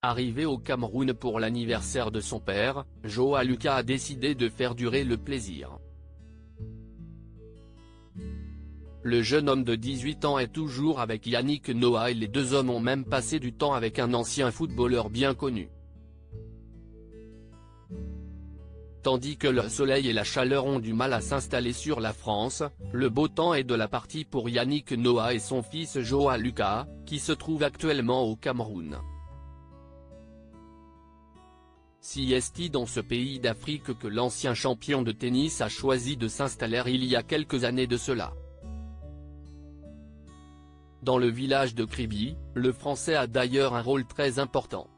Arrivé au Cameroun pour l'anniversaire de son père, Joao Lucas a décidé de faire durer le plaisir. Le jeune homme de 18 ans est toujours avec Yannick Noah et les deux hommes ont même passé du temps avec un ancien footballeur bien connu. Tandis que le soleil et la chaleur ont du mal à s'installer sur la France, le beau temps est de la partie pour Yannick Noah et son fils Joao Lucas, qui se trouve actuellement au Cameroun. Si est dans ce pays d'Afrique que l'ancien champion de tennis a choisi de s'installer il y a quelques années de cela. Dans le village de Kribi, le Français a d'ailleurs un rôle très important.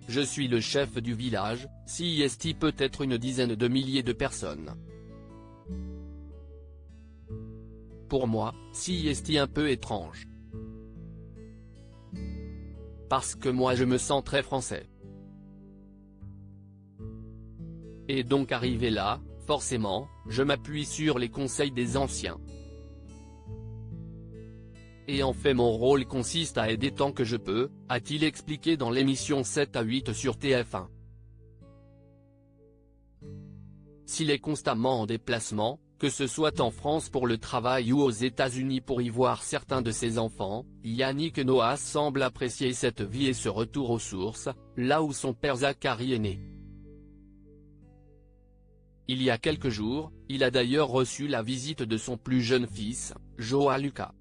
Je suis le chef du village, si est peut être une dizaine de milliers de personnes. Pour moi, si est un peu étrange. Parce que moi je me sens très français. Et donc arrivé là, forcément, je m'appuie sur les conseils des anciens. Et en fait mon rôle consiste à aider tant que je peux, a-t-il expliqué dans l'émission 7 à 8 sur TF1. S'il est constamment en déplacement, que ce soit en France pour le travail ou aux États-Unis pour y voir certains de ses enfants, Yannick Noah semble apprécier cette vie et ce retour aux sources, là où son père Zachary est né. Il y a quelques jours, il a d'ailleurs reçu la visite de son plus jeune fils, Joao Lucas.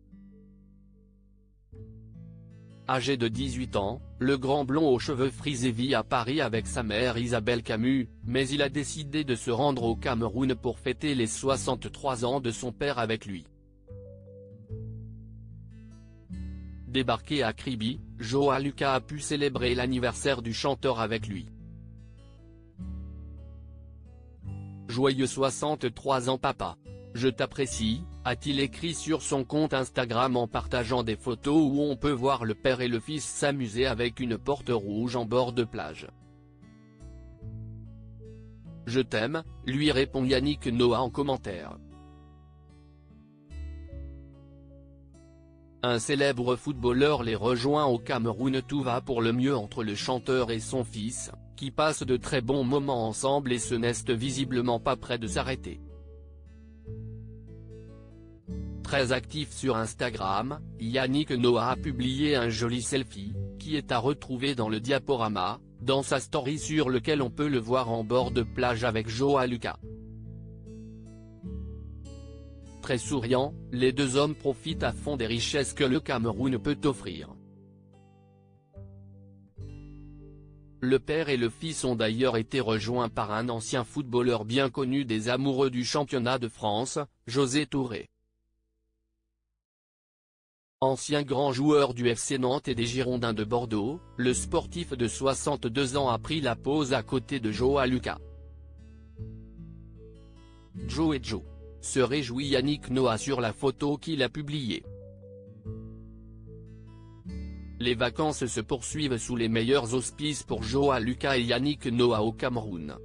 Âgé de 18 ans, le grand blond aux cheveux frisés vit à Paris avec sa mère Isabelle Camus, mais il a décidé de se rendre au Cameroun pour fêter les 63 ans de son père avec lui. Débarqué à Kribi, Joao Lucas a pu célébrer l'anniversaire du chanteur avec lui. Joyeux 63 ans papa. Je t'apprécie, a-t-il écrit sur son compte Instagram en partageant des photos où on peut voir le père et le fils s'amuser avec une porte rouge en bord de plage. Je t'aime, lui répond Yannick Noah en commentaire. Un célèbre footballeur les rejoint au Cameroun. Tout va pour le mieux entre le chanteur et son fils, qui passent de très bons moments ensemble et ce n'est visiblement pas près de s'arrêter. Très actif sur Instagram, Yannick Noah a publié un joli selfie, qui est à retrouver dans le diaporama, dans sa story sur lequel on peut le voir en bord de plage avec Joao Lucas. Très souriant, les deux hommes profitent à fond des richesses que le Cameroun peut offrir. Le père et le fils ont d'ailleurs été rejoints par un ancien footballeur bien connu des amoureux du championnat de France, José Touré. Ancien grand joueur du FC Nantes et des Girondins de Bordeaux, le sportif de 62 ans a pris la pose à côté de Joao Lucas. Joe et Joe. Se réjouit Yannick Noah sur la photo qu'il a publiée. Les vacances se poursuivent sous les meilleurs auspices pour Joao Lucas et Yannick Noah au Cameroun.